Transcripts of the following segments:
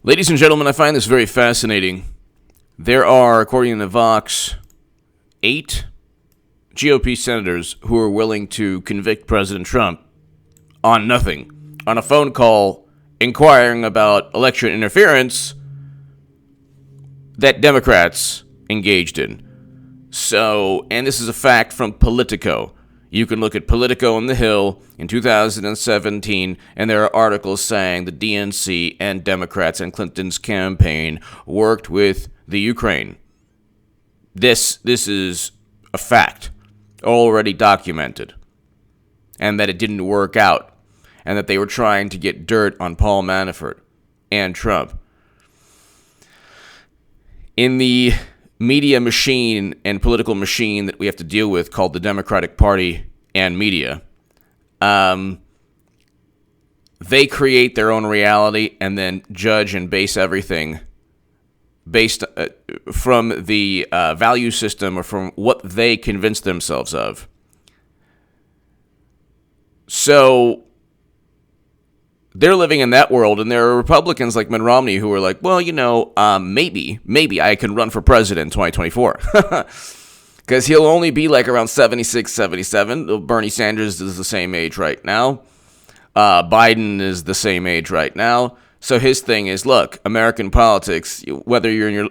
Ladies and gentlemen, I find this very fascinating. There are, according to Vox, 8 GOP senators who are willing to convict President Trump on nothing, on a phone call inquiring about election interference that Democrats engaged in. So, and this is a fact from Politico. You can look at Politico on the Hill in 2017, and there are articles saying the DNC and Democrats and Clinton's campaign worked with the Ukraine. This is a fact, already documented, and that it didn't work out, and that they were trying to get dirt on Paul Manafort and Trump. In the media machine and political machine that we have to deal with called the Democratic Party and media, they create their own reality and then judge and base everything based from the value system or from what they convince themselves of. So they're living in that world, and there are Republicans like Mitt Romney who are like, well, maybe I can run for president in 2024. Because he'll only be like around 76, 77. Bernie Sanders is the same age right now. Biden is the same age right now. So his thing is, look, American politics, whether you're in your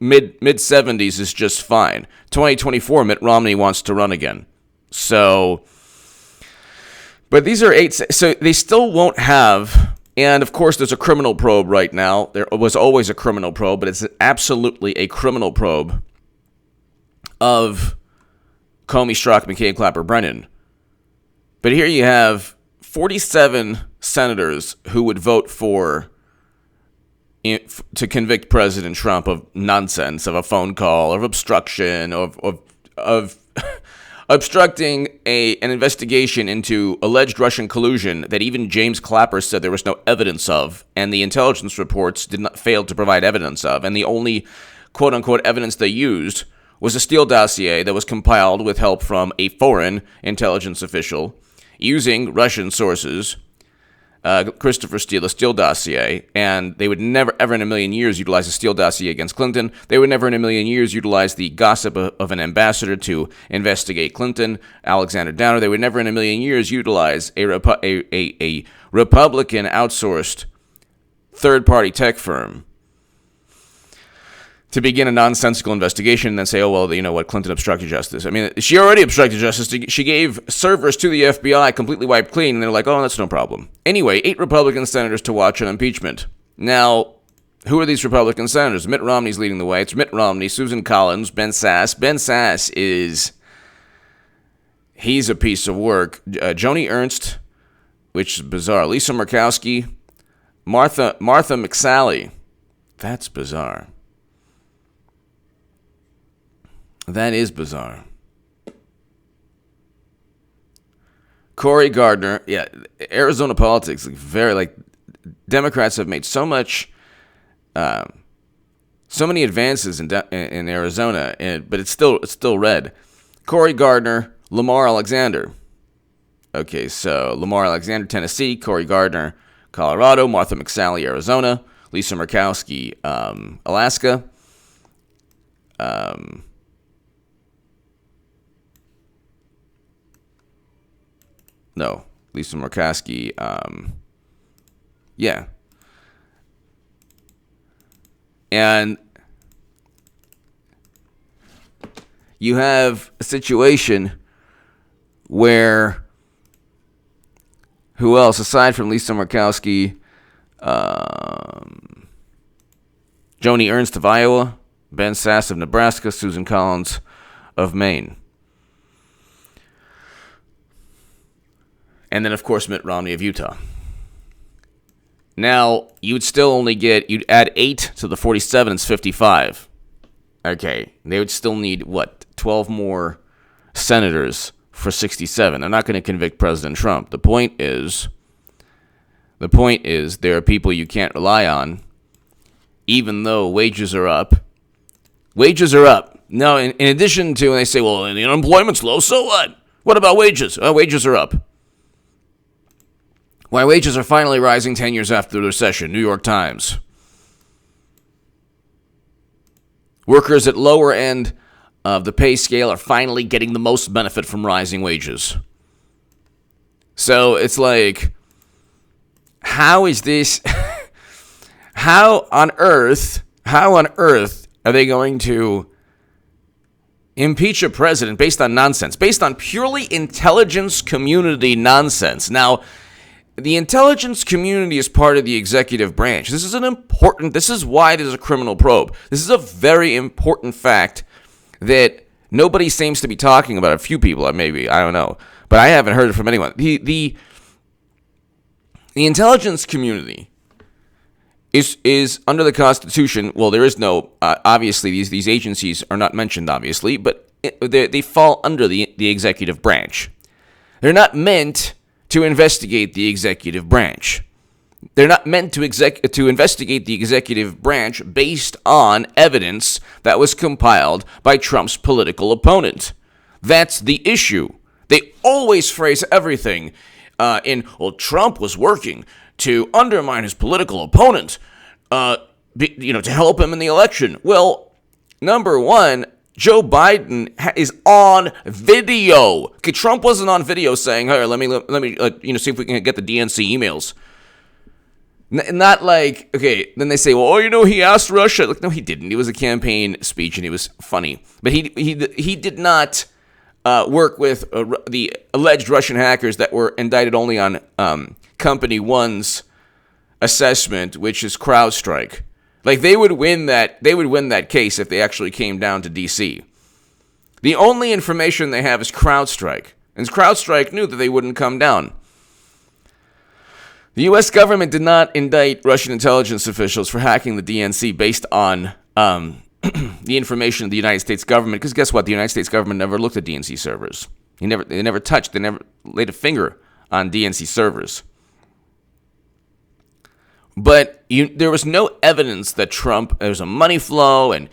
mid-70s is just fine. 2024, Mitt Romney wants to run again. So, but these are 8, so they still won't have, and of course there's a criminal probe right now. There was always a criminal probe, but it's absolutely a criminal probe of Comey, Strzok, McCabe, Clapper, Brennan. But here you have 47 senators who would vote to convict President Trump of nonsense, of a phone call, of obstruction, of obstructing an investigation into alleged Russian collusion that even James Clapper said there was no evidence of, and the intelligence reports did not fail to provide evidence of, and the only quote-unquote evidence they used was a Steele dossier that was compiled with help from a foreign intelligence official using Russian sources, Christopher Steele, a Steele dossier, and they would never, ever in a million years utilize a Steele dossier against Clinton. They would never in a million years utilize the gossip of an ambassador to investigate Clinton, Alexander Downer. They would never in a million years utilize a Republican outsourced third-party tech firm to begin a nonsensical investigation and then say, oh, well, you know what, Clinton obstructed justice. I mean, she already obstructed justice. She gave servers to the FBI completely wiped clean, and they're like, oh, that's no problem. Anyway, 8 Republican senators to watch on impeachment. Now, who are these Republican senators? Mitt Romney's leading the way. It's Mitt Romney, Susan Collins, Ben Sasse. Ben Sasse he's a piece of work. Joni Ernst, which is bizarre. Lisa Murkowski, Martha McSally. That's bizarre. That is bizarre. Cory Gardner, yeah, Arizona politics, Democrats have made so many advances in Arizona, but it's still red. Cory Gardner, Lamar Alexander. Okay, so Lamar Alexander, Tennessee, Cory Gardner, Colorado, Martha McSally, Arizona, Lisa Murkowski, Alaska. No, Lisa Murkowski, yeah. And you have a situation where, who else, aside from Lisa Murkowski, Joni Ernst of Iowa, Ben Sasse of Nebraska, Susan Collins of Maine. And then, of course, Mitt Romney of Utah. Now, you'd add 8 to the 47, it's 55. Okay, they would still need, 12 more senators for 67. They're not going to convict President Trump. The point is there are people you can't rely on, even though wages are up. Wages are up. Now, in addition to, when they say, well, the unemployment's low, so what? What about wages? Wages are up. Why wages are finally rising 10 years after the recession, New York Times. Workers at lower end of the pay scale are finally getting the most benefit from rising wages. So it's like, how is this? How on earth are they going to impeach a president based on nonsense, based on purely intelligence community nonsense? Now, the intelligence community is part of the executive branch. This is why there's a criminal probe. This is a very important fact that nobody seems to be talking about. A few people, maybe, I don't know, but I haven't heard it from anyone. The intelligence community is under the Constitution. Well, there is no, obviously, these agencies are not mentioned, obviously, but they fall under the executive branch. They're not meant to investigate the executive branch. They're not meant to investigate the executive branch based on evidence that was compiled by Trump's political opponent. That's the issue. They always phrase everything well, Trump was working to undermine his political opponent, to help him in the election. Well, number one, Joe Biden is on video. Okay, Trump wasn't on video saying, "Hey, let me see if we can get the DNC emails." Not like, okay, then they say, well, he asked Russia. Like, no, he didn't. It was a campaign speech, and it was funny. But he did not work with the alleged Russian hackers that were indicted only on Company One's assessment, which is CrowdStrike. Like, they would win that case if they actually came down to D.C. The only information they have is CrowdStrike, and CrowdStrike knew that they wouldn't come down. The U.S. government did not indict Russian intelligence officials for hacking the DNC based on the information of the United States government, because guess what? The United States government never looked at DNC servers. They never laid a finger on DNC servers. But there was no evidence that there was a money flow and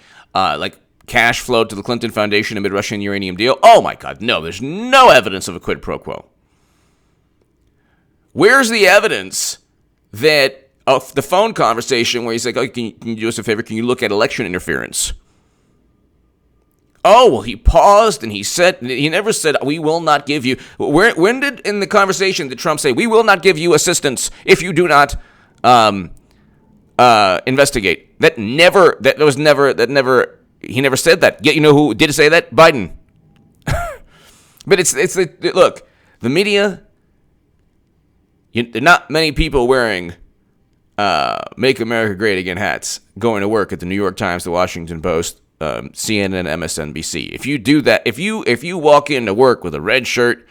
cash flow to the Clinton Foundation amid Russian uranium deal. Oh my God, no, there's no evidence of a quid pro quo. Where's the evidence that of the phone conversation where he's like, can you do us a favor? Can you look at election interference? Oh, well, he paused and he never said, we will not give you. When did in the conversation did Trump say, we will not give you assistance if you do not investigate? He never said that. Yet you know who did say that? Biden. But look, the media, there are not many people wearing Make America Great Again hats going to work at the New York Times, the Washington Post, CNN, MSNBC. If you do that, if you walk into work with a red shirt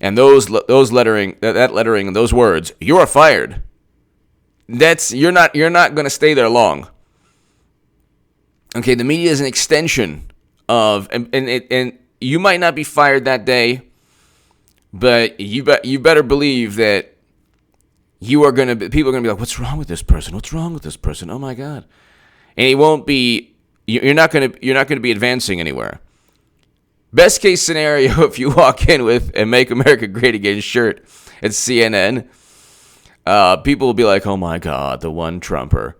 and those lettering, that lettering and those words, you are fired. You're not going to stay there long. Okay, the media is an extension of, and you might not be fired that day, but you better believe that people are going to be like, what's wrong with this person? What's wrong with this person? Oh my God. And it won't be, you're not going to be advancing anywhere. Best case scenario, if you walk in with a Make America Great Again shirt at CNN, people will be like, oh my God, the one Trumper.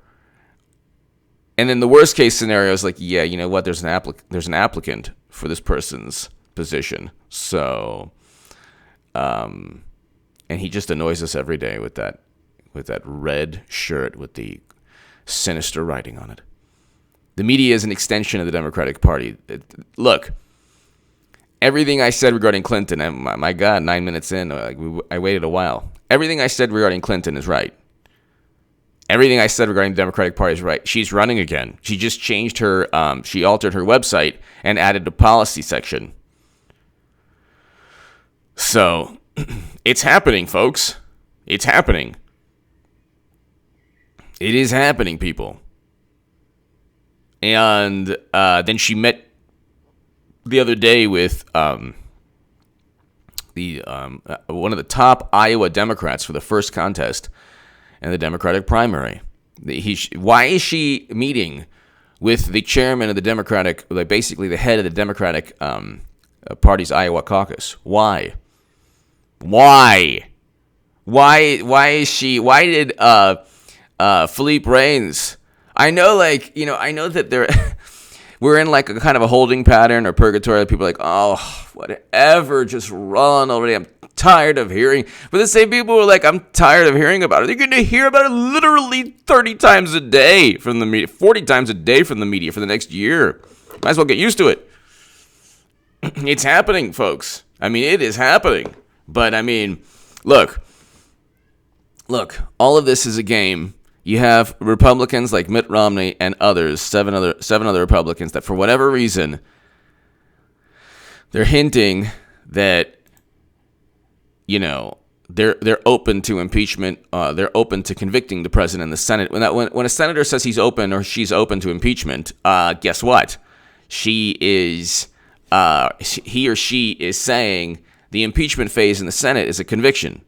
And then the worst case scenario is like, yeah, you know what? There's an applicant for this person's position. So, and he just annoys us every day with that red shirt with the sinister writing on it. The media is an extension of the Democratic Party. Look, everything I said regarding Clinton, and my God, 9 minutes in, I waited a while. Everything I said regarding Clinton is right. Everything I said regarding the Democratic Party is right. She's running again. She just changed her, she altered her website and added a policy section. So, it's happening, folks. It's happening. It is happening, people. And then she met the other day with one of the top Iowa Democrats for the first contest in the Democratic primary. Why is she meeting with the chairman of the Democratic, basically the head of the Democratic Party's Iowa caucus? Why? Why is she? Why did Philippe Reines? I know, I know that we're in like a kind of a holding pattern or purgatory. People are like, oh, whatever, just run already. I'm tired of hearing. But the same people are like, I'm tired of hearing about it. You're going to hear about it literally 30 times a day from the media, 40 times a day from the media for the next year. Might as well get used to it. It's happening, folks. I mean, it is happening. But I mean, look, all of this is a game. You have Republicans like Mitt Romney and others, seven other Republicans that for whatever reason, they're hinting that, you know, they're open to impeachment. They're open to convicting the president in the Senate. When a senator says he's open or she's open to impeachment, guess what? He or she is saying the impeachment phase in the Senate is a conviction.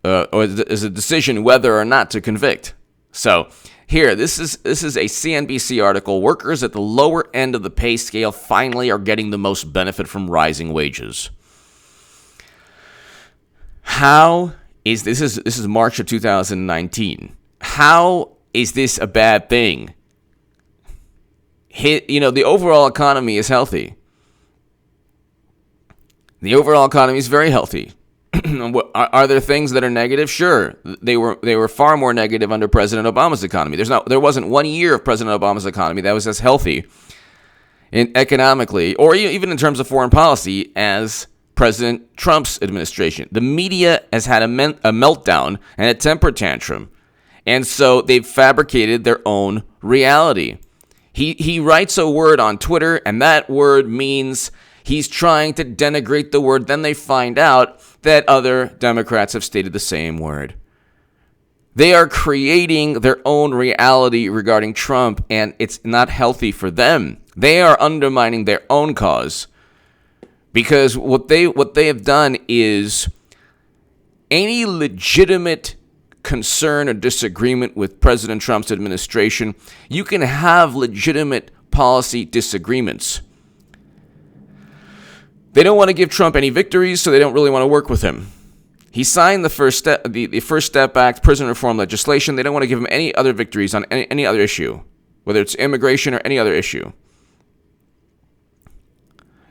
Or is a decision whether or not to convict. So here, this is a CNBC article. Workers at the lower end of the pay scale finally are getting the most benefit from rising wages. How is this is March of 2019? How is this a bad thing? The overall economy is healthy. The overall economy is very healthy. Are there things that are negative? Sure. They were far more negative under President Obama's economy. There wasn't 1 year of President Obama's economy that was as healthy economically or even in terms of foreign policy as President Trump's administration. The media has had a meltdown and a temper tantrum, and so they've fabricated their own reality. He writes a word on Twitter, and that word means he's trying to denigrate the word. Then they find out that other Democrats have stated the same word. They are creating their own reality regarding Trump, and it's not healthy for them. They are undermining their own cause because what they have done is any legitimate concern or disagreement with President Trump's administration, you can have legitimate policy disagreements. They don't want to give Trump any victories, so they don't really want to work with him. He signed the First Step Act, prison reform legislation. They don't want to give him any other victories on any other issue, whether it's immigration or any other issue.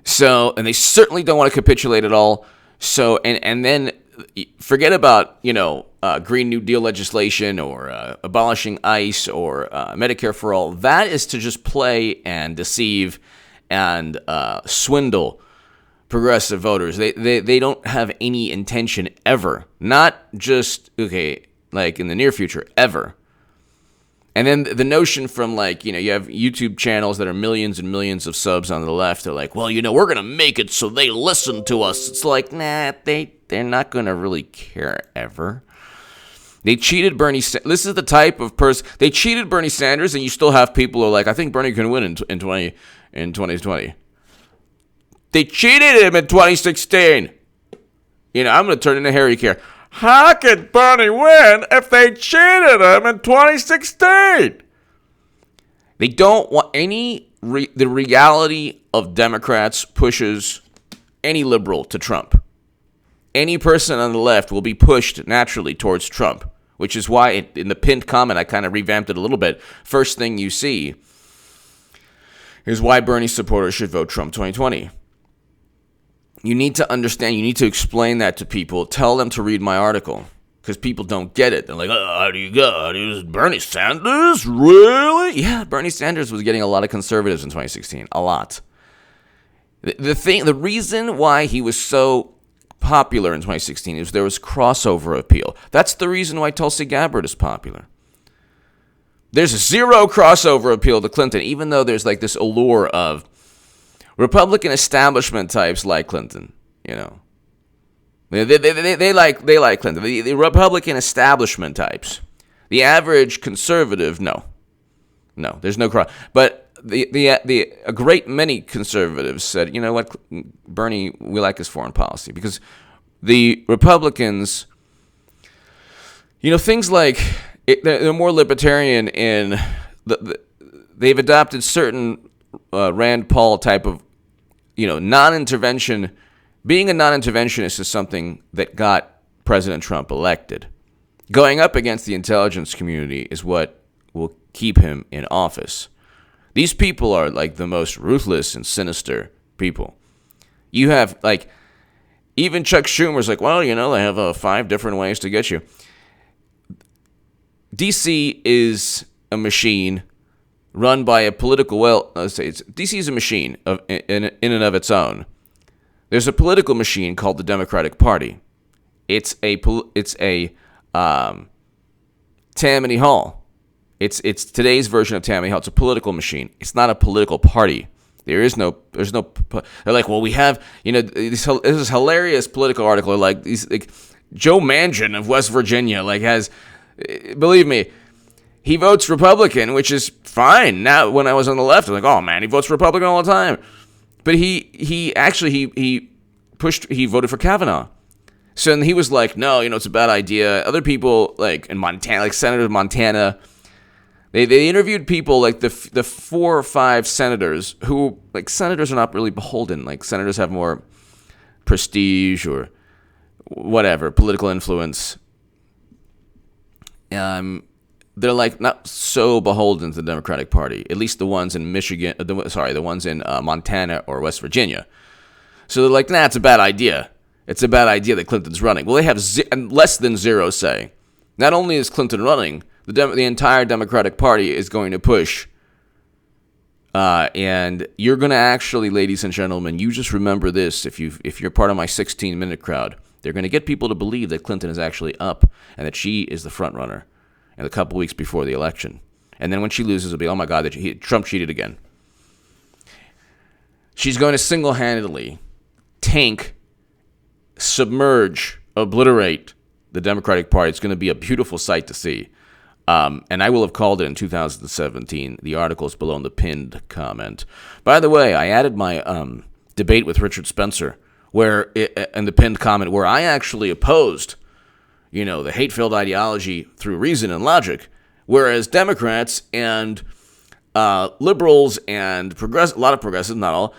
So, and they certainly don't want to capitulate at all. So, and then forget about, Green New Deal legislation or abolishing ICE or Medicare for all. That is to just play and deceive and swindle progressive voters. They don't have any intention ever, not just like in the near future, ever. And then the notion from you have YouTube channels that are millions and millions of subs on the left. They're like, well, we're gonna make it so they listen to us. It's like, nah, they're not gonna really care ever. They cheated Bernie. This is the type of person they cheated Bernie Sanders, and you still have people who are like, I think Bernie can win in 2020. They cheated him in 2016. I'm going to turn into Harry Care. How could Bernie win if they cheated him in 2016? They don't want the reality of Democrats pushes any liberal to Trump. Any person on the left will be pushed naturally towards Trump, which is why in the pinned comment, I kind of revamped it a little bit. First thing you see is why Bernie supporters should vote Trump 2020. You need to understand, you need to explain that to people. Tell them to read my article because people don't get it. They're like, how do you go? Bernie Sanders? Really? Yeah, Bernie Sanders was getting a lot of conservatives in 2016. A lot. The reason why he was so popular in 2016 is there was crossover appeal. That's the reason why Tulsi Gabbard is popular. There's zero crossover appeal to Clinton, even though there's this allure of Republican establishment types like Clinton, They like Clinton. The Republican establishment types. The average conservative, no, there's no cross. But a great many conservatives said, you know what, Bernie, we like his foreign policy because the Republicans, things like they're more libertarian in they've adopted certain Rand Paul type of, non-intervention. Being a non-interventionist is something that got President Trump elected. Going up against the intelligence community is what will keep him in office. These people are like the most ruthless and sinister people. You have like, even Chuck Schumer's like, well, they have 5 different ways to get you. DC is a machine run by a political, DC is a machine in and of its own. There's a political machine called the Democratic Party. It's a Tammany Hall. It's today's version of Tammany Hall. It's a political machine. It's not a political party. There's no. They're like, well, we have, this is hilarious political article. Like Joe Manchin of West Virginia, believe me, he votes Republican, which is fine. Now, when I was on the left, I was like, oh man, he votes Republican all the time. But he voted for Kavanaugh. So then he was like, no, it's a bad idea. Other people, like in Montana, like Senator of Montana, they interviewed people like the 4 or 5 senators who, like, senators are not really beholden. Like, senators have more prestige or whatever, political influence. They're like not so beholden to the Democratic Party, at least the ones in Michigan, the ones in Montana or West Virginia. So they're like, nah, it's a bad idea. It's a bad idea that Clinton's running. Well, they have less than 0 say. Not only is Clinton running, the entire Democratic Party is going to push. And you're going to actually, ladies and gentlemen, you just remember this. If you're part of my 16-minute crowd, they're going to get people to believe that Clinton is actually up and that she is the front runner in a couple weeks before the election. And then when she loses, it'll be, oh my God, Trump cheated again. She's going to single-handedly tank, submerge, obliterate the Democratic Party. It's going to be a beautiful sight to see. And I will have called it in 2017. The article is below in the pinned comment. By the way, I added my debate with Richard Spencer in the pinned comment where I actually opposed, the hate-filled ideology through reason and logic, whereas Democrats and liberals and a lot of progressives, not all,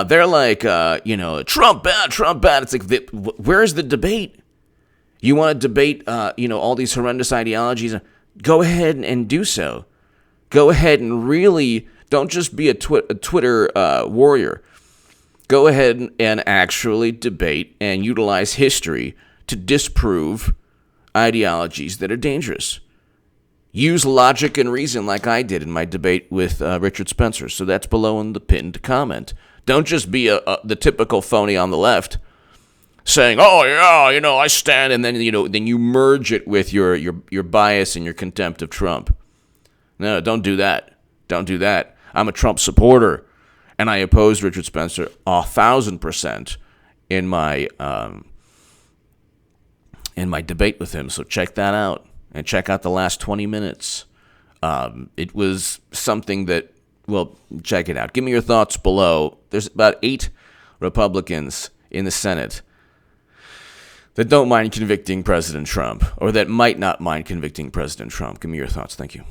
they're like, Trump bad. It's like, where's the debate? You want to debate, all these horrendous ideologies? Go ahead and do so. Go ahead and really don't just be a Twitter warrior. Go ahead and actually debate and utilize history to disprove ideologies that are dangerous. Use logic and reason like I did in my debate with Richard Spencer. So that's below in the pinned comment. Don't just be the typical phony on the left saying, oh, yeah, I stand, and then, then you merge it with your bias and your contempt of Trump. No, don't do that. Don't do that. I'm a Trump supporter, and I opposed Richard Spencer 1,000% in my debate with him. So check that out, and check out the last 20 minutes. It was something that, well, check it out. Give me your thoughts below. There's about 8 Republicans in the Senate that don't mind convicting President Trump, or that might not mind convicting President Trump. Give me your thoughts. Thank you.